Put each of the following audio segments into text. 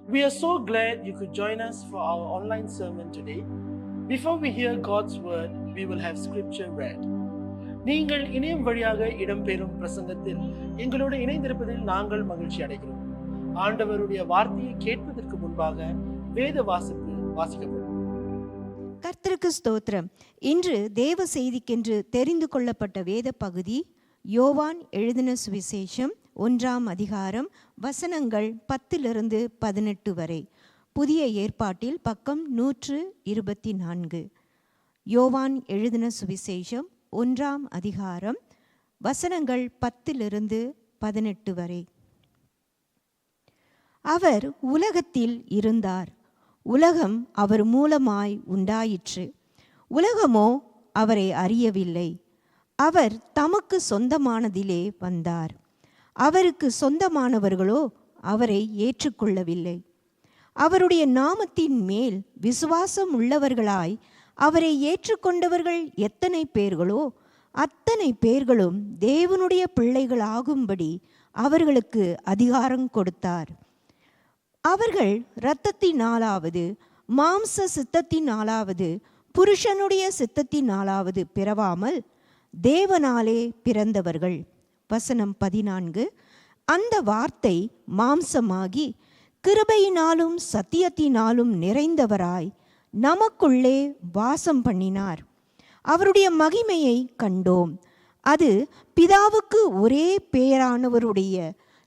We are so glad you could join us for our online sermon today. Before we hear God's word, we will have scripture read. நீங்கள் இணையம் வழியாக இடம்பெறும் பிரசங்கத்தில் எங்களோடு இணைந்திருப்பதில் நாங்கள் மகிழ்ச்சி அடைகிறோம். ஆண்டவருடைய வார்த்தையை கேட்பதற்கு முன்பாக வேத வாசிப்பு வாசிக்கப்படும். கர்த்தருக்கு ஸ்தோத்திரம். இன்று தேவ செய்திக்கென்று தெரிந்து கொள்ளப்பட்ட வேத பகுதி யோவான் எழுதின சுவிசேஷம் 1ஆம் அதிகாரம் வசனங்கள் 10-18 வரை. புதிய ஏற்பாட்டில் பக்கம் 124. யோவான் எழுதின சுவிசேஷம் 1ஆம் அதிகாரம் வசனங்கள் 10-18 வரை. அவர் உலகத்தில் இருந்தார். உலகம் அவர் மூலமாய் உண்டாயிற்று. உலகமோ அவரை அறியவில்லை. அவர் தமக்கு சொந்தமானதிலே வந்தார். அவருக்கு சொந்தமானவர்களோ அவரை ஏற்றுக்கொள்ளவில்லை. அவருடைய நாமத்தின் மேல் விசுவாசம் உள்ளவர்களாய் அவரை ஏற்றுக்கொண்டவர்கள் எத்தனை பேர்களோ அத்தனை பேர்களும் தேவனுடைய பிள்ளைகளாகும்படி அவர்களுக்கு அதிகாரம் கொடுத்தார். அவர்கள் இரத்தத்தினாலாவது மாம்ச சித்தத்தினாலாவது புருஷனுடைய சித்தத்தினாலாவது பிறவாமல் தேவனாலே பிறந்தவர்கள். வசனம் 14. அந்த வார்த்தை மாம்சமாகி கிருபையினாலும் சத்தியத்தினாலும் நிறைந்தவராய் நமக்குள்ளே வாசம் பண்ணினார். அவருடைய மகிமையை கண்டோம். அது பிதாவுக்கு ஒரே பேரானவருடைய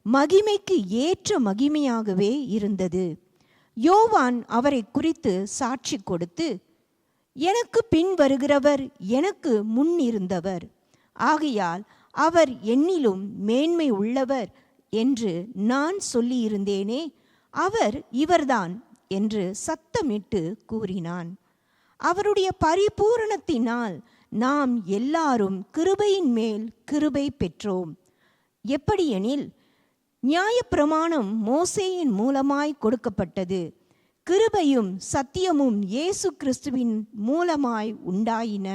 மகிமைக்கு ஏற்ற மகிமையாகவே இருந்தது. யோவான் அவரை குறித்து சாட்சி கொடுத்து, எனக்கு பின் வருகிறவர் எனக்கு முன் இருந்தவர், ஆகையால் அவர் என்னிலும் மேன்மை உள்ளவர் என்று நான் சொல்லியிருந்தேனே, அவர் இவர்தான் என்று சத்தமிட்டு கூறினான். அவருடைய பரிபூரணத்தினால் நாம் எல்லாரும் கிருபையின் மேல் கிருபை பெற்றோம். எப்படியெனில், நியாயப்பிரமாணம் மோசேயின் மூலமாய் கொடுக்கப்பட்டது. கிருபையும் சத்தியமும் இயேசு கிறிஸ்துவின் மூலமாய் உண்டாயின.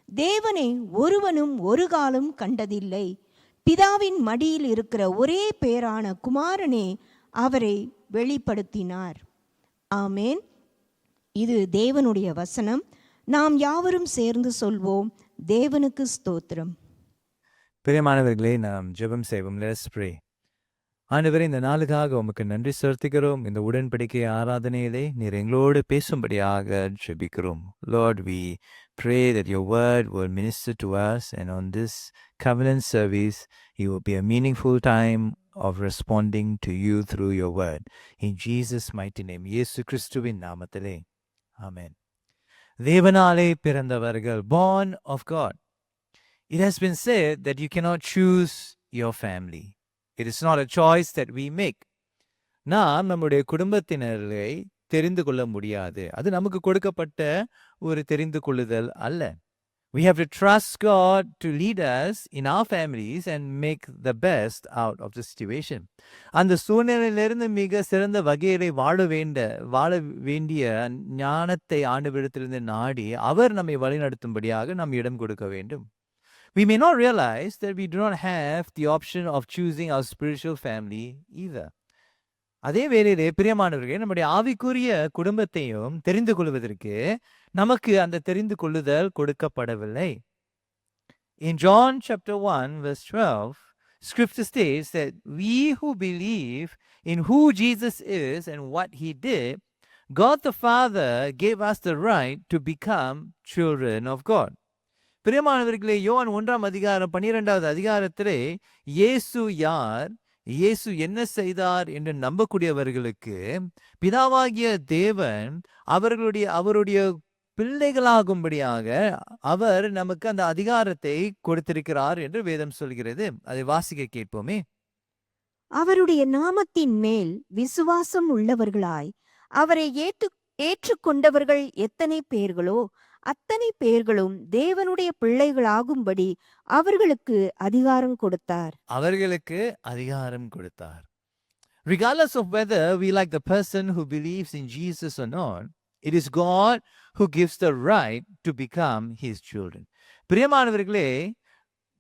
தேவனை ஒருவனும் ஒரு காலம் கண்டதில்லை. பிதாவின் மடியில் இருக்கிற ஒரே பேரான குமாரனே அவரை வெளிப்படுத்தினார். ஆமேன். இது தேவனுடைய வசனம். நாம் யாவரும் சேர்ந்து சொல்வோம், தேவனுக்கு ஸ்தோத்திரம். பிரியமானவர்களே, நாம் ஜெபம் செய்வோம். Let us pray. ஆண்டவரே, இந்த நாளுக்காக உமக்கு நன்றி செலுத்துகிறோம். இந்த உடன்படிக்கை ஆராதனையிலே நீர் எங்களோடு பேசும்படியாக ஜெபிக்கிறோம். Lord, we pray that your word will minister to us, and on this covenant service it will be a meaningful time of responding to you through your word. In Jesus' mighty name, இயேசு கிறிஸ்துவின் நாமத்திலே ஆமென். தேவனாலே பிறந்தவர்கள், born of God. It has been said that you cannot choose your family. It is not a choice that we make. நாம் நம்முடைய குடும்பத்தினரை தெரிந்து கொள்ள முடியாது. அது நமக்கு கொடுக்கப்பட்ட ஒரு தெரிந்து கொள்ளுதல் அல்ல. We have to trust God to lead us in our families and make the best out of the situation. அந்த சூழ்நிலையிலிருந்து மிக சிறந்த வகையிலே வாழ வேண்டிய ஞானத்தை ஆண்டவரிடத்திலிருந்து நாடி அவர் நம்மை வழிநடத்தும்படியாக நாம் இடம் கொடுக்க வேண்டும். We may not realize that we do not have the option of choosing our spiritual family either. அதே வேளையிலே பிரியமானவர்களே, நம்முடைய ஆவிக்குரிய குடும்பத்தையும் தெரிந்து கொள்வதற்கு நமக்கு அந்த தெரிந்து கொள்ளுதல் கொடுக்கப்படவில்லை. In John chapter 1 verse 12, scripture states that we who believe in who Jesus is and what he did, God the Father gave us the right to become children of God. பிரியமானவர்களே, யோவான் 1ஆம் அதிகாரம் 12வது அதிகாரத்திலே இயேசு யார், இயேசு என்ன செய்தார் என்று நம்பக்கூடியவர்களுக்கு பிதாவாகிய தேவன் அவருடைய பிள்ளைகளாகும்படியாக அவர் நமக்கு அந்த அதிகாரத்தை கொடுத்திருக்கிறார் என்று வேதம் சொல்கிறது. அதை வாசிக்க கேட்போமே. அவருடைய நாமத்தின் மேல் விசுவாசம் உள்ளவர்களாய் அவரை ஏற்றுக்கொண்டவர்கள் எத்தனை பேர்களோ அத்தனை பேர்களும் தேவனுடைய பிள்ளைகளாகும்படி அவர்களுக்கு அதிகாரம் கொடுத்தார். Regardless of whether we like the person who believes in Jesus or not, it is God who gives the right to become his children. பிரியமானவர்களே,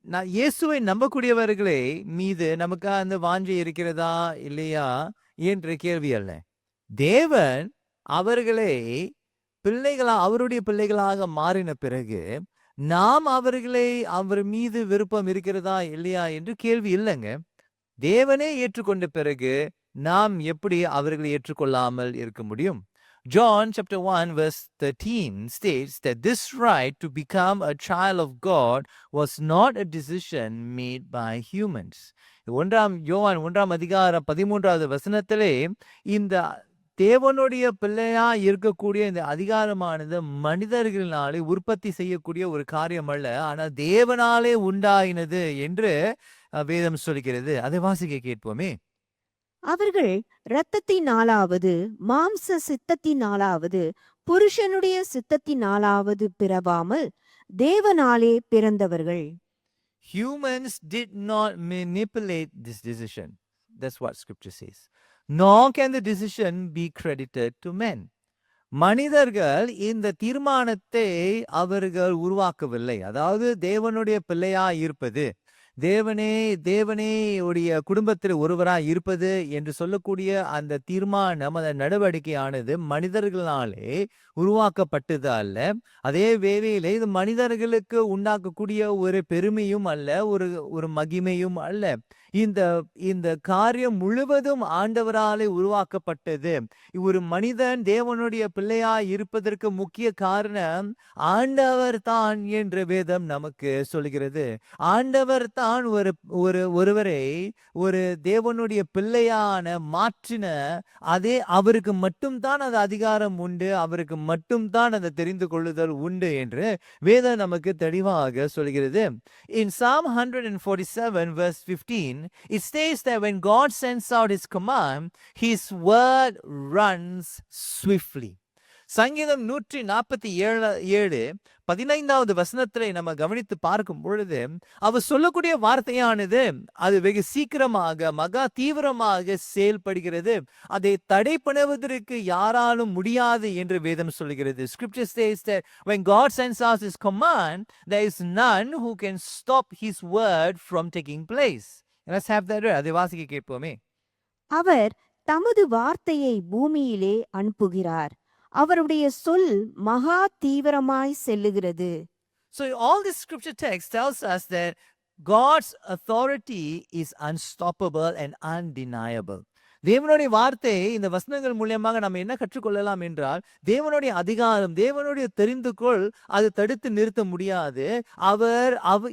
நான் இயேசுவை நம்பக்கூடியவர்களே மீது நமக்கு அந்த வாஞ்சை இருக்கிறதா இல்லையா என்ற கேள்வி அல்ல. தேவன் அவர்களை அவருடைய பிள்ளைகளாக மாறின பிறகு நாம் அவர்களை அவர் மீது விருப்பம் இருக்கிறதா இல்லையா என்று கேள்வி இல்லைங்க. தேவனே ஏற்றுக்கொண்ட பிறகு நாம் எப்படி அவர்களை ஏற்றுக்கொள்ளாமல் இருக்க முடியும்? John chapter 1 verse 13 states that this right to become a child of God was not a decision made by humans. யோவான் 1:13 வசனத்திலே இந்த தேவனுடைய பிள்ளையா இருக்கக்கூடிய இந்த அதிகாரமானது மனிதர்களினாலே உற்பத்தி செய்யக்கூடிய ஒரு காரியம் அல்ல, ஆனால் தேவனாலே உண்டாயினது என்று வேதம் சொல்கிறது. அதை வாசிக்க கேட்போமே. அவர்கள் இரத்தத்தினாலாவது மாம்ச சித்தத்தினாலாவது புருஷனுடைய சித்தத்தினாலாவது பிறவாமல் தேவனாலே பிறந்தவர்கள். Humans did not manipulate this decision. That's what scripture says. Nor can the decision be credited to men. மனிதர்கள் இந்த தீர்மானத்தை அவர்கள் உருவாக்கவில்லை. அதாவது தேவனுடைய பிள்ளையா இருப்பது, தேவனே உடைய குடும்பத்தில் ஒருவராய் இருப்பது என்று சொல்லக்கூடிய அந்த தீர்மானம், அந்த நடவடிக்கையானது மனிதர்களாலே உருவாக்கப்பட்டது அல்ல. அதே வேளையிலே இது மனிதர்களுக்கு உண்டாக்கக்கூடிய ஒரு பெருமையும் அல்ல, ஒரு மகிமையும் அல்ல. இந்த காரியம் முழுவதும் ஆண்டவராலே உருவாக்கப்பட்டது. ஒரு மனிதன் தேவனுடைய பிள்ளையாய் இருப்பதற்கு முக்கிய காரணம் ஆண்டவர் தான் என்று வேதம் நமக்கு சொல்கிறது. ஆண்டவர் தான் ஒருவரை ஒரு தேவனுடைய பிள்ளையான மாற்றின. அதே அவருக்கு மட்டும்தான் அது அதிகாரம் உண்டு, அவருக்கு மட்டும்தான் அதை தெரிந்து கொள்ளுதல் உண்டு என்று வேதம் நமக்கு தெளிவாக சொல்கிறது. In Psalm 147 verse 15 it states that when God sends out his command, his word runs swiftly. சங்கீதம் 147:15 வசனத்திலே நம்ம கவனித்து பார்க்கும் பொழுது அவர் சொல்லக்கூடிய வார்த்தையானது அது வெகு சீக்கிரமாக மகா தீவிரமாக செயல்படுகிறது. அதை தடை பண்ணுவதற்கு யாராலும் முடியாது என்று வேதம் சொல்கிறது. Scripture says that when God sends out his command, there is none who can stop his word from taking place. Let's have that. அதை வாசிக்க கேட்போமே. அவர் தமது வார்த்தையை பூமியிலே அனுப்புகிறார், அவருடைய சொல் மகா தீவிரமாய் செல்லுகிறது. So all this scripture text tells us that God's authority is unstoppable and undeniable. தேவனுடைய வார்த்தை இந்த வசனங்கள் மூலமாக நம்ம என்ன கற்றுக்கொள்ளலாம் என்றால், தேவனுடைய அதிகாரம், தேவனுடைய தெரிந்துகொள் அது தடுத்து நிறுத்த முடியாது.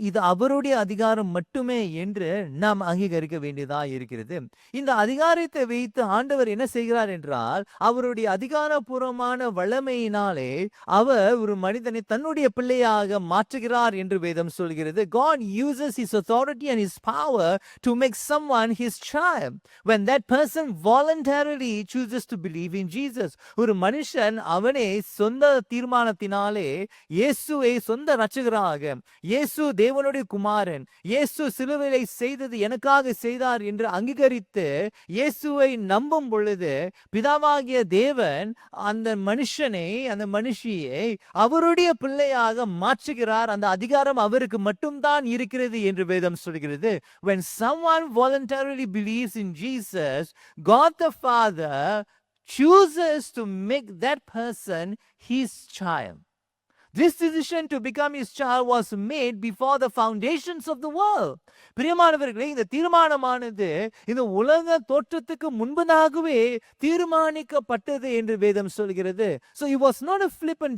இது அவருடைய அதிகாரம் மட்டுமே என்று நாம் அங்கீகரிக்க வேண்டியதா இருக்கிறது. இந்த அதிகாரத்தை வைத்து ஆண்டவர் என்ன செய்கிறார் என்றால், அவருடைய அதிகாரபூர்வமான வல்லமையினாலே அவர் ஒரு மனிதனை தன்னுடைய பிள்ளையாக மாற்றுகிறார் என்று வேதம் சொல்கிறது. God uses his authority and his power to make someone his child. When that person voluntarily chooses to believe in Jesus. ஒரு மனுஷன் அவனே சொந்த தீர்மானத்தினாலே இயேசுவை சொந்த இரட்சகராக, இயேசு தேவனுடைய குமாரன், இயேசு சிலுவையிலே செய்தது எனக்காக செய்தார் என்று அங்கீகரித்து இயேசுவை நம்பும் பொழுது பிதாவாகிய தேவன் அந்த மனுஷனை, அந்த மனுஷியை அவருடைய பிள்ளையாக மாற்றுகிறார். அந்த அதிகாரம் அவருக்கு மட்டும்தான் இருக்கிறது என்று வேதம் சொல்கிறது. When someone voluntarily believes in Jesus, God the Father chooses to make that person his child. This decision to become his child was made before the foundations of the world. பிரியமானவர்களே, இந்த தீர்மானமானது இந்த உலக தோற்றத்துக்கு முன்பதாகவே தீர்மானிக்கப்பட்டது என்று வேதம் சொல்கிறது. So it was not a flippant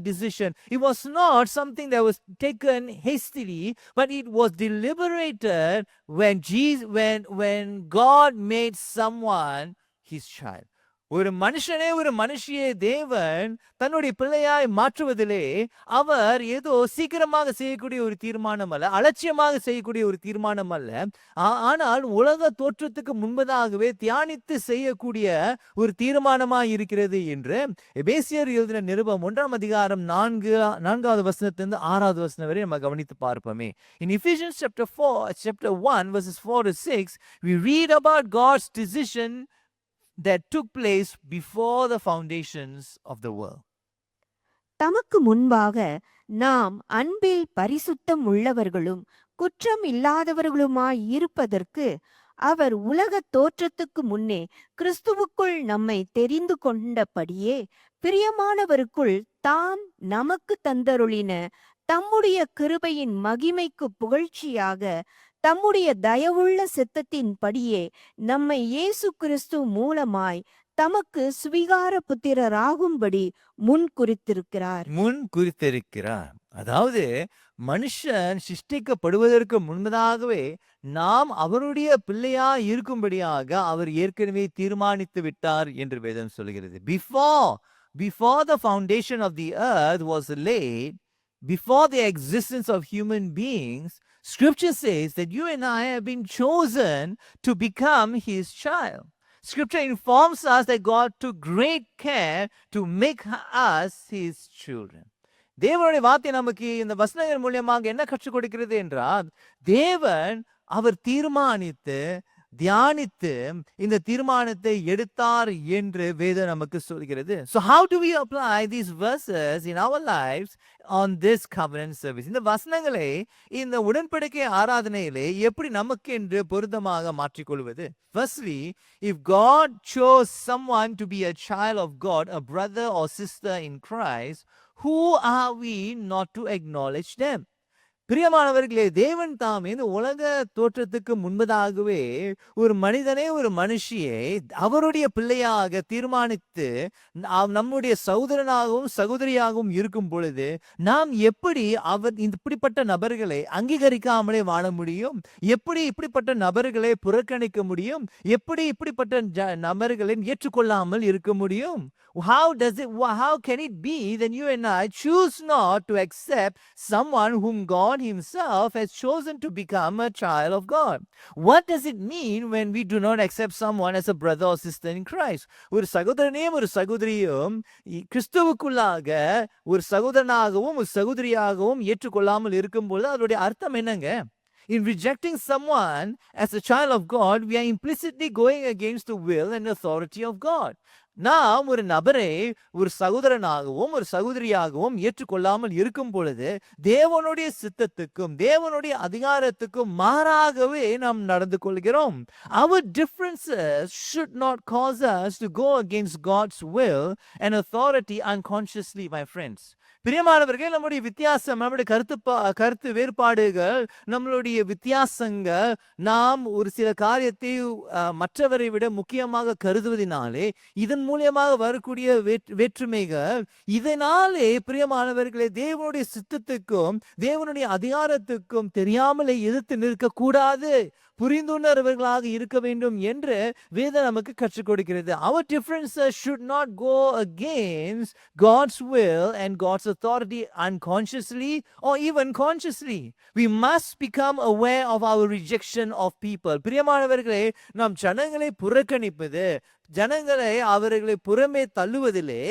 decision. It was not something that was taken hastily, but it was deliberated when God made someone his child. ஒரு மனுஷனே ஒரு மனுஷியை தேவன் தன்னுடைய பிள்ளையாய் மாற்றுவதிலே அவர் ஏதோ சீக்கிரமாக செய்யக்கூடிய ஒரு தீர்மானம் அல்ல, அலட்சியமாக செய்யக்கூடிய ஒரு தீர்மானம் அல்ல, ஆனால் உலக தோற்றத்துக்கு முன்பதாகவே தியானித்து செய்யக்கூடிய ஒரு தீர்மானமாய் இருக்கிறது என்று எபேசியர் எழுதின நிருபம் 1:4 வசனத்திலிருந்து 6 வசனம் வரை நம்ம கவனித்து பார்ப்போமே. In Ephesians chapter 1 verses 4 to 6 we read about God's decision that took place before the foundations of the world. தமக்கு முன்பாக நாம் அன்பில் பரிசுத்தம் உள்ளவர்களும் குற்றம் இல்லாதவர்களுமாய் இருப்பதற்கு அவர் உலக தோற்றத்துக்கு முன்னே கிறிஸ்துவுக்குள் நம்மை தெரிந்து கொண்டபடியே பிரியமானவருக்குள் தாம் நமக்கு தந்தருளின தம்முடைய கிருபையின் மகிமைக்கு புகழ்ச்சியாக தம்முடைய தயவுள்ள சித்தத்தின்படியே நம்மை இயேசு கிறிஸ்து மூலமாய் தமக்கு சுவிகார புத்திரராகும்படி முன் குறித்திருக்கிறார். அதாவது மனுஷன் சிருஷ்டிக்கப்படுவதற்கு முன்பதாகவே நாம் அவருடைய பிள்ளையா இருக்கும்படியாக அவர் ஏற்கனவே தீர்மானித்து விட்டார் என்று வேதம் சொல்கிறது. Before the foundation of the earth was laid, before the existence of human beings, Scripture says that you and I have been chosen to become His child. Scripture informs us that God took great care to make us His children. தேவனுடைய வார்த்தை நமக்கு இந்த வசனங்கள் மூலியமாக என்ன கற்றுக் கொடுக்கிறது என்றால், தேவன் அவர் தீர்மானித்து தியானித்து இந்த தீர்மானத்தை எடுத்தார் என்று வேதம் நமக்கு சொல்கிறது. So how do we apply these verses in our lives on this covenant service? இந்த வசனங்களை இந்த உடன்படிக்கை ஆராதனையிலே எப்படி நமக்கு என்று பொருத்தமாக மாற்றிக்கொள்வது? Firstly, if God chose someone to be a child of God, a brother or sister in Christ, who are we not to acknowledge them? பிரியமானவர்களே, தேவன் தாமே இந்த உலக தோற்றத்துக்கு முன்பதாகவே ஒரு மனிதனே ஒரு மனுஷியை அவருடைய பிள்ளையாக தீர்மானித்து நம்முடைய சகோதரனாகவும் சகோதரியாகவும் இருக்கும் பொழுது நாம் எப்படி இப்படிப்பட்ட நபர்களை அங்கீகரிக்காமலே வாழ முடியும்? எப்படி இப்படிப்பட்ட நபர்களை புறக்கணிக்க முடியும்? எப்படி இப்படிப்பட்ட நபர்களை ஏற்றுக்கொள்ளாமல் இருக்க முடியும்? How can it be that you and I choose not to accept someone whom God Himself has chosen to become a child of God? What does it mean when we do not accept someone as a brother or sister in Christ? ஒரு சகோதரனையும் ஒரு சகோதரியும் கிறிஸ்துவுக்குள்ளாக ஒரு சகோதரனாகவும் ஒரு சகோதரியாகவும் ஏற்றுக்கொள்ளாமல் இருக்கும்போது அதனுடைய அர்த்தம் என்னங்க? In rejecting someone as a child of God, we are implicitly going against the will and authority of God. நாம் ஒரு நபரை ஒரு சகோதரனாகவும் ஒரு சகோதரியாகவும் ஏற்றுக்கொள்ளாமல் இருக்கும் பொழுது தேவனுடைய சித்தத்துக்கும் தேவனுடைய அதிகாரத்துக்கும் மாறாகவே நாம் நடந்து கொள்கிறோம். Our differences should not cause us to go against God's will and authority unconsciously, my friends. பிரியமானவர்கள், நம்முடைய வித்தியாசம், நம்முடைய கருத்து வேறுபாடுகள், நம்மளுடைய வித்தியாசங்கள், நாம் ஒரு சில காரியத்தை மற்றவரை விட முக்கியமாக கருதுவதனாலே இதன் மூலியமாக வரக்கூடிய வேற்றுமைகள், இதனாலே பிரியமானவர்களே தேவனுடைய சித்தத்துக்கும் தேவனுடைய அதிகாரத்துக்கும் தெரியாமலே எதிர்த்து நிற்க கூடாது, புரிந்துணர்வர்களாக இருக்க வேண்டும் என்று வேதம் நமக்கு கற்றுக் கொடுக்கிறது. Our differences should not go against God's will and God's authority unconsciously or even consciously. We must become aware of our rejection of people. பிரியமானவர்களே, நாம் ஜனங்களை புறக்கணிப்பது, ஜனங்களை அவர்களை புறமே தள்ளுவதிலே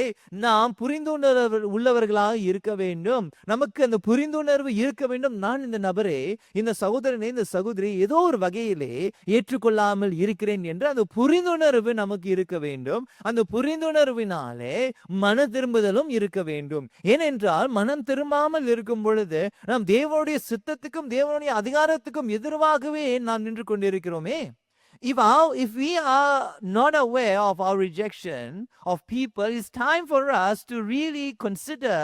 நாம் புரிந்துணர்வு உள்ளவர்களாக இருக்க வேண்டும். நமக்கு அந்த புரிந்துணர்வு இருக்க வேண்டும். நான் இந்த நபரை, இந்த சகோதரனை, இந்த சகோதரி ஏதோ ஒரு வகையிலே ஏற்றுக்கொள்ளாமல் இருக்கிறேன் என்று அந்த புரிந்துணர்வு நமக்கு இருக்க வேண்டும். அந்த புரிந்துணர்வினாலே மன திரும்புதலும் இருக்க வேண்டும். ஏனென்றால் மனம் திரும்பாமல் இருக்கும் பொழுது நாம் தேவனுடைய சித்தத்துக்கும் தேவனுடைய அதிகாரத்துக்கும் எதிராகவே நாம் நின்று கொண்டிருக்கிறோமே. If we are not aware of our rejection of people, it's time for us to really consider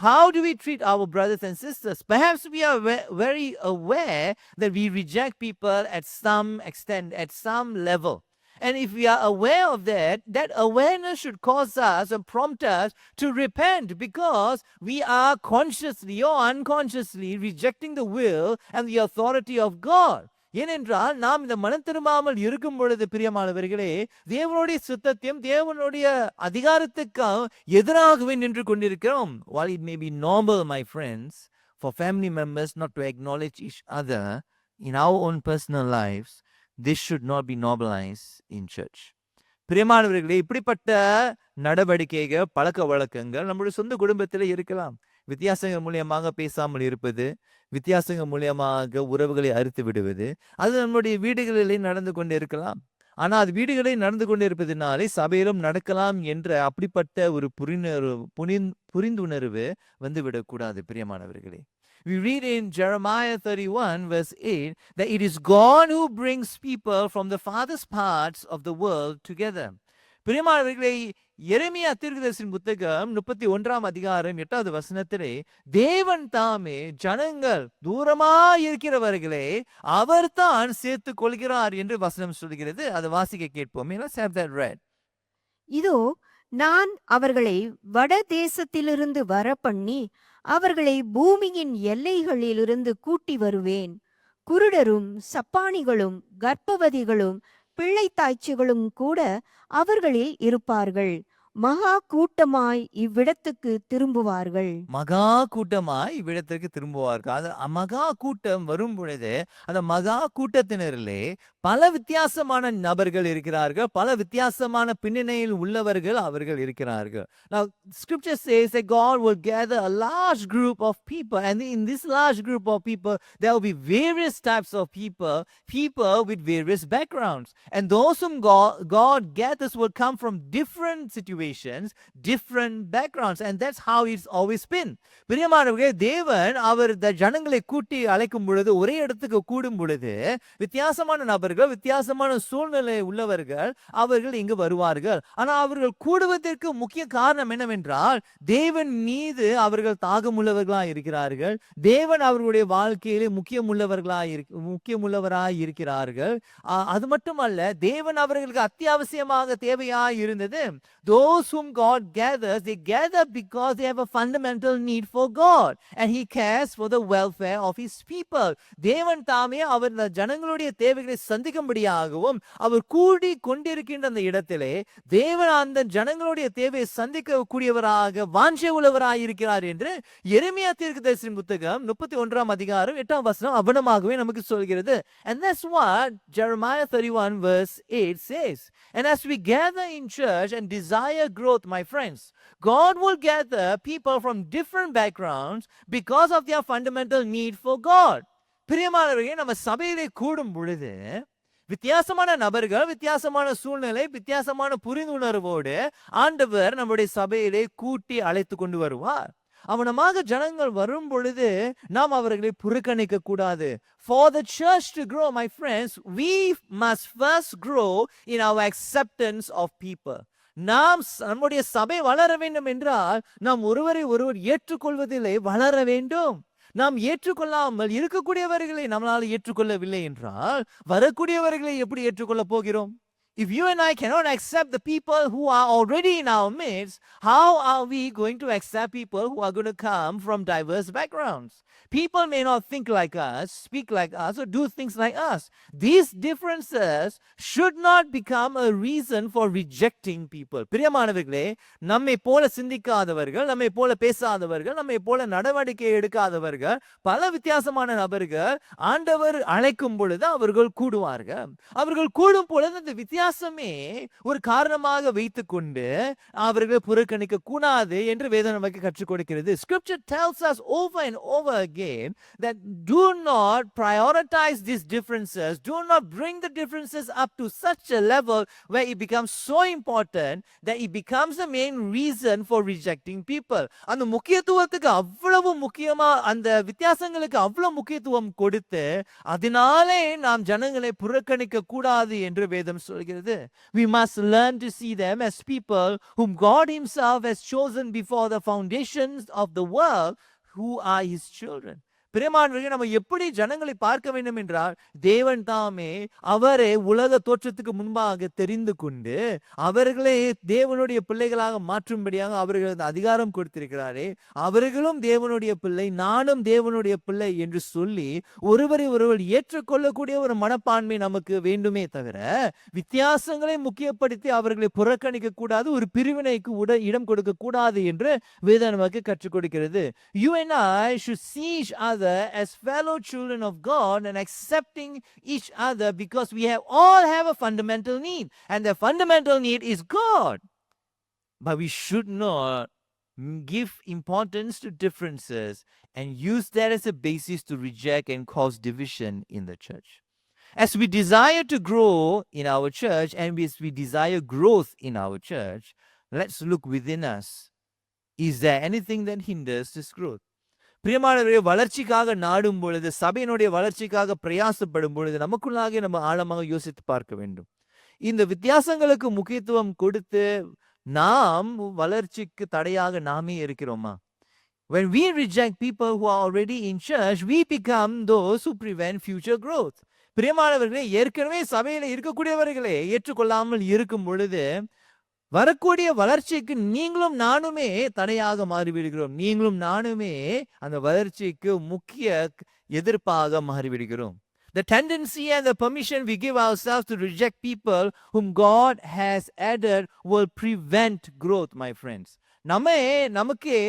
how do we treat our brothers and sisters. Perhaps we are very aware that we reject people at some extent, at some level. And if we are aware of that, that awareness should cause us and prompt us to repent, because we are consciously or unconsciously rejecting the will and the authority of God. ஏனென்றால் நாம் இந்த மனம் திரும்பாமல் இருக்கும் பொழுது பிரியமானவர்களே தேவனுடைய சித்தத்தையும் தேவனுடைய அதிகாரத்துக்கும் எதிராகவே நின்று கொண்டிருக்கிறோம். While it may be normal, my friends, for family members not to acknowledge each other in our own personal lives, this should not be normalized in church. பிரியமானவர்களே, இப்படிப்பட்ட நடவடிக்கைகள், பழக்க வழக்கங்கள் நம்முடைய சொந்த குடும்பத்தில் இருக்கலாம். வித்தியாசங்கள் மூலியமாக பேசாமல் இருப்பது, வித்தியாசங்கள் மூலியமாக உறவுகளை அறுத்து விடுவது, அது நம்முடைய வீடுகளிலே நடந்து கொண்டு இருக்கலாம். ஆனால் அது வீடுகளில் நடந்து கொண்டு இருப்பதினாலே சபையிலும் நடக்கலாம் என்ற அப்படிப்பட்ட ஒரு புரிந்துணர்வு வந்துவிடக்கூடாது. பிரியமானவர்களே, We read in Jeremiah 31 verse 8 that it is God who brings people from the farthest parts of the world together. பிரியமானவர்களே, எரேமியா தீர்க்கதரிசியின் புத்தகம் 31 அதிகாரம் 8வது வசனத்திலே தேவன் தாமே ஜனங்கள் தூரமா இருக்கிறவர்களே அவர் தான் சேர்த்துக் கொள்கிறார் என்று வசனம் சொல்கிறது. அதை வாசிக்க கேட்போம். Let's have that read. இதோ நான் அவர்களை வட தேசத்திலிருந்து வரப்பண்ணி அவர்களை பூமியின் எல்லைகளிலிருந்து கூட்டி வருவேன். குருடரும் சப்பாணிகளும் கர்ப்பவதிகளும் பிள்ளைத்தாய்ச்சிகளும் கூட அவர்களில் இருப்பார்கள். மகா கூட்டமாய் இவ்விடத்துக்கு திரும்புவார்கள். மகா கூட்டமாய் இவ்விடத்திற்கு திரும்புவார்கள். அது மகா கூட்டம் வரும் பொழுது அந்த மகா கூட்டத்தினரிலே பல வித்தியாசமான நபர்கள் இருக்கிறார்கள். பல வித்தியாசமான பின்னணியில் உள்ளவர்கள் அவர்கள் இருக்கிறார்கள். Now scripture says that God will gather a large group of people, and in this large group of people there will be various types of people with various backgrounds, and those whom God gathers will come from different situations, different backgrounds, and that's how it's always been. பிரியமானவர்களே, தேவன் அவர் ஜனங்களை கூட்டி அழைக்கும் பொழுது ஒரே இடத்துக்கு கூடும் பொழுது வித்தியாசமான நபர்கள் வித்தியாசமான சூழ்நிலை உள்ளவர்கள் அவர்கள் இங்கு வருவார்கள். ஆனால் அவர்கள் கூடுவதற்கு முக்கிய காரணம் என்னவென்றால் தேவன் மீது அவர்கள் தாகமுள்ளவர்களாய் இருக்கிறார்கள். தேவன் அவர்களுடைய வாழ்க்கையிலே முக்கியமுள்ளவராய் இருக்கிறார்கள். அது மட்டுமல்ல, தேவன் அவர்களுக்கு அத்தியாவசியமாக தேவையாய் இருந்தது. Those whom God gathers, they gather because they have a fundamental need for God and he cares for the welfare of his people. தேவன் தாமே அவர் ஜனங்களுடைய தேவைகளை சந்திக்கும்படியாகவும் அவர் கூடி கொண்டிருக்கின்ற அந்த இடத்திலே தேவன் அந்த ஜனங்களுடைய தேவையை சந்திக்க கூடியவராக வாஞ்சை உள்ளவராய் இருக்கிறார் என்று எரேமியா தீர்க்கதரிசியின் புத்தகம் 31 அதிகாரம் 8வது வசனம் அவனமாகவே நமக்கு சொல்கிறது. And that's what Jeremiah 31 verse 8 says. And as we gather in church and desire growth, my friends, God will gather people from different backgrounds because of their fundamental need for God. பிரியமானவர்களே, நம்ம சபையிலே கூடும் பொழுது வித்தியாசமான நபர்கள், வித்தியாசமான சூழ்நிலை, வித்தியாசமான புரிந்துணர்வோடு ஆண்டவர் நம்முடைய சபையிலே கூட்டி அழைத்து கொண்டு வருவார். அவனமாக ஜனங்கள் வரும் பொழுது நாம் அவர்களை புறக்கணிக்க கூடாது. For the church to grow, my friends, we must first grow in our acceptance of people. நம்முடைய சபை வளர வேண்டும் என்றால் நாம் ஒருவரை ஒருவர் ஏற்றுக்கொள்வதிலே வளர வேண்டும். நாம் ஏற்றுக்கொள்ளாமல் இருக்கக்கூடியவர்களை நம்மளால் ஏற்றுக்கொள்ளவில்லை என்றால் வரக்கூடியவர்களை எப்படி ஏற்றுக்கொள்ள போகிறோம்? If you and I cannot accept the people who are already in our midst, how are we going to accept people who are going to come from diverse backgrounds? People may not think like us, speak like us, or do things like us. These differences should not become a reason for rejecting people. பிரியமானவர்களே, நம்மை போல சிந்திக்காதவர்கள், நம்மை போல பேசாதவர்கள், நம்மை போல நடவடிக்கை எடுக்காதவர்கள், பல வித்தியாசமான நபர்கள் ஆண்டவர் அழைக்கும் பொழுது அவர்கள் கூடுவார்கள். அவர்கள் கூடும் பொழுது அந்த வித்தியாசமே ஒரு காரணமாக வைத்துக்கொண்டு அவர்களை புறக்கணிக்க கூடாது என்று வேதம் நமக்கு கற்றுக் கொடுக்கிறது. Scripture tells us over and over again that do not prioritize these differences, do not bring the differences up to such a level where it becomes so important that it becomes the main reason for rejecting people. அந்த முக்கியத்துவத்துக்கு அவ்வளவு முக்கியமா, அந்த வித்தியாசங்களுக்கு அவ்வளவு முக்கியத்துவம் கொடுத்து அதனாலே நாம் ஜனங்களை புறக்கணிக்க கூடாது என்று வேதம் சொல்கிறது. We must learn to see them as people whom God himself has chosen before the foundations of the world, who are his children. பிரியமானவர்களே, நம்ம எப்படி ஜனங்களை பார்க்க வேண்டும் என்றால் தேவன் தாமே அவரை உலக தோற்றத்துக்கு முன்பாக தெரிந்து கொண்டு அவர்களை தேவனுடைய பிள்ளைகளாக மாற்றும்படியாக அவர்களுக்கு அதிகாரம் கொடுத்திருக்கிறாரே. அவர்களும் தேவனுடைய பிள்ளை, நானும் தேவனுடைய பிள்ளை என்று சொல்லி ஒருவரை ஒருவர் ஏற்றுக்கொள்ளக்கூடிய ஒரு மனப்பான்மை நமக்கு வேண்டுமே தவிர வித்தியாசங்களை முக்கியப்படுத்தி அவர்களை புறக்கணிக்க கூடாது, ஒரு பிரிவினைக்கு இடம் கொடுக்க கூடாது என்று வேதம் நமக்கு கற்றுக் கொடுக்கிறது. You and I should see each other as fellow children of God and accepting each other because we all have a fundamental need, and the fundamental need is God. But we should not give importance to differences and use that as a basis to reject and cause division in the church. As we desire to grow in our church and as we desire growth in our church, let's look within us. Is there anything that hinders this growth? பிரியமானவர்களே, வளர்ச்சிக்காக நாடும் பொழுது, சபையினுடைய வளர்ச்சிக்காக பிரயாசப்படும் பொழுது நமக்குள்ளாக நம்ம ஆழமாக யோசித்து பார்க்க வேண்டும். இந்த வித்தியாசங்களுக்கு முக்கியத்துவம் கொடுத்து நாம் வளர்ச்சிக்கு தடையாக நாமே இருக்கிறோமா? When we reject people who are already in church, we become those who prevent future growth. பிரியமானவர்களே, ஏற்கனவே சபையில இருக்கக்கூடியவர்களே ஏற்றுக்கொள்ளாமல் இருக்கும் பொழுது வரக்கூடிய வளர்ச்சிக்கு நீங்களும் நானுமே தடையாக மாறிவிடுகிறோம். நீங்களும் நானுமே அந்த வளர்ச்சிக்கு முக்கிய எதிர்ப்பாக மாறிவிடுகிறோம். The tendency and the permission we give ourselves to reject people whom God has added will prevent growth, my friends. நமக்கே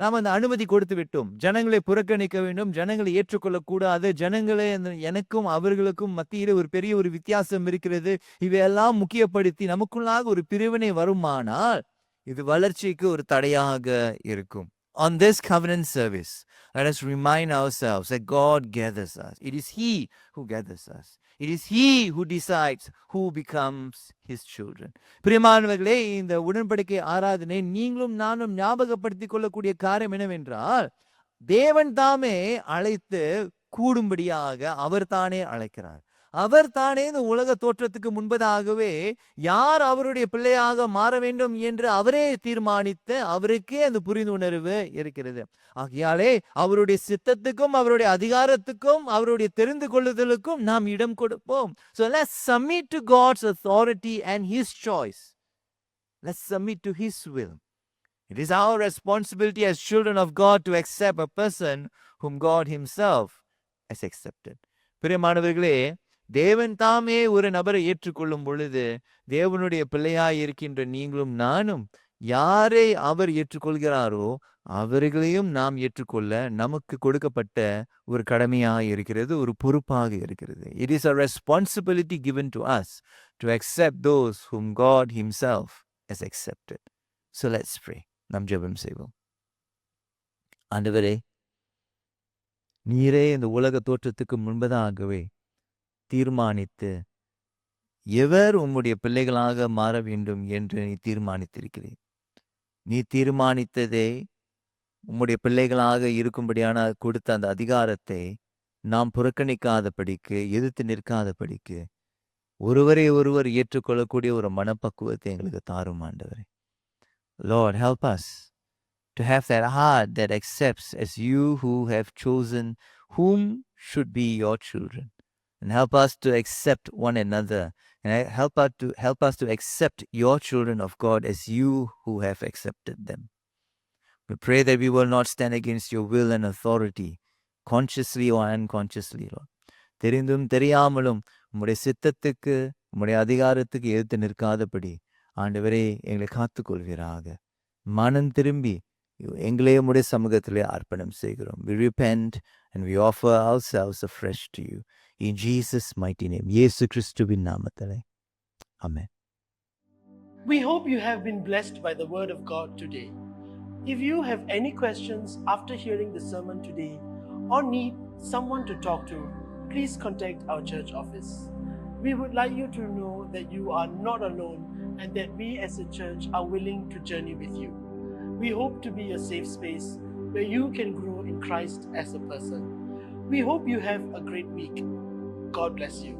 நாம் அந்த அனுமதி கொடுத்து விட்டோம். ஜனங்களை புறக்கணிக்க வேண்டும், ஜனங்களை ஏற்றுக்கொள்ளக்கூடாது, ஜனங்களே எனக்கும் அவர்களுக்கும் மத்தியில் ஒரு பெரிய ஒரு வித்தியாசம் இருக்கிறது, இவையெல்லாம் முக்கியப்படுத்தி நமக்குள்ளாக ஒரு பிரிவினை வருமானால் இது வளர்ச்சிக்கு ஒரு தடையாக இருக்கும். On this covenant service, let us remind ourselves that God gathers us. It is He who gathers us. It is He who decides who becomes His children. பிரியமானவர்களே, இந்த உடன்படிக்கை ஆராதனை நீங்களும் நானும் ஞாபகப்படுத்திக் கொள்ளக்கூடிய காரியம் என்னவென்றால், தேவன் தாமே அழைத்து கூடும்படியாக அவர் தானே அழைக்கிறார். அவர் தானே இந்த உலக தோற்றத்துக்கு முன்பதாகவே யார் அவருடைய பிள்ளையாக மாற வேண்டும் என்று அவரே தீர்மானித்து அவருக்கே அந்த புரிந்துணர்வு இருக்கிறது. ஆகையாலே அவருடைய சித்தத்துக்கும் அவருடைய அதிகாரத்துக்கும் அவருடைய தெரிந்து கொள்ளுதலுக்கும் நாம் இடம் கொடுப்போம். So let's submit to God's authority and His choice. Let's submit to His will. It is our responsibility as children of God to accept a person whom God Himself has accepted. பிரியமானவர்களே, தேவன் தாமே ஒரு நபரை ஏற்றுக்கொள்ளும் பொழுது தேவனுடைய பிள்ளையாய் இருக்கின்ற நீங்களும் நானும் யாரை அவர் ஏற்றுக்கொள்கிறாரோ அவர்களையும் நாம் ஏற்றுக்கொள்ள நமக்கு கொடுக்கப்பட்ட ஒரு கடமையாக இருக்கிறது, ஒரு பொறுப்பாக இருக்கிறது. It is a responsibility given to us to accept those whom God Himself has accepted. So let's pray. நாம் ஜெபம் செய்வோம். ஆண்டவரே, நீரே இந்த உலக தோற்றத்துக்கு முன்பதாகவே தீர்மானித்து எவர் உம்முடைய பிள்ளைகளாக மாற வேண்டும் என்று நீ தீர்மானித்திருக்கிறீர். நீ தீர்மானித்ததை உம்முடைய பிள்ளைகளாக இருக்கும்படியான கொடுத்த அந்த அதிகாரத்தை நாம் புறக்கணிக்காதபடிக்கு, எதிர்த்து நிற்காதபடிக்கு, ஒருவரை ஒருவர் ஏற்றுக்கொள்ளக்கூடிய ஒரு மனப்பக்குவத்தை எங்களுக்கு தாரும் ஆண்டவரே. Lord, help us to have that heart that accepts as you who have chosen whom should be your children. And help us to accept one another, and help us to accept your children of God as you who have accepted them. We pray that we will not stand against your will and authority, consciously or unconsciously, Lord. தெரிந்தும் தெரியாமலும் உம்முடைய சித்தத்துக்கு உம்முடைய அதிகாரத்துக்கு எதிர்த்து நிற்காதபடி ஆண்டவரே எங்களை காத்துக்கொள்வீராக. மனம் திரும்பி எங்களே உம்முடைய சமூகத்திலே அர்ப்பணம் செய்கிறோம். We repent and we offer ourselves afresh to you. In Jesus' mighty name, இயேசு கிறிஸ்துவின் நாமத்திலே. Amen. We hope you have been blessed by the word of God today. If you have any questions after hearing the sermon today or need someone to talk to, please contact our church office. We would like you to know that you are not alone and that we as a church are willing to journey with you. We hope to be a safe space where you can grow in Christ as a person. We hope you have a great week. God bless you.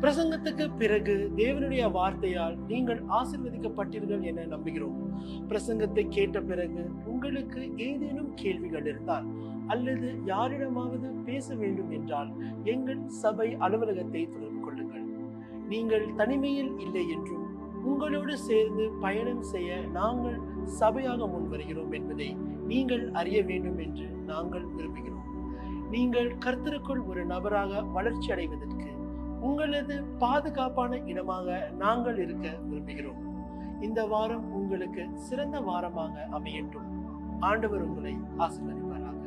பிரசங்கத்துக்கு பிறகு தேவனுடைய வார்த்தையால் நீங்கள் ஆசீர்வதிக்கப்பட்டீர்கள் என நம்புகிறோம். பிரசங்கத்தை கேட்ட பிறகு உங்களுக்கு ஏதேனும் கேள்விகள் இருந்தால் அல்லது யாரிடமாவது பேச வேண்டும் என்றால் எங்கள் சபை அலுவலகத்தை தொடர்பு கொள்ளுங்கள். நீங்கள் தனிமையில் இல்லை என்றும் உங்களோடு சேர்ந்து பயணம் செய்ய நாங்கள் சபையாக முன்வருகிறோம் என்பதை நீங்கள் அறிய வேண்டும் என்று நாங்கள் விரும்புகிறோம். நீங்கள் கர்த்தருக்குள் ஒரு நபராக வளர்ச்சி அடைவதற்கு உங்களது பாதுகாப்பான இடமாக நாங்கள் இருக்க விரும்புகிறோம். இந்த வாரம் உங்களுக்கு சிறந்த வாரமாக அமையட்டும். ஆண்டவர் உங்களை ஆசீர்வதிப்பாராக.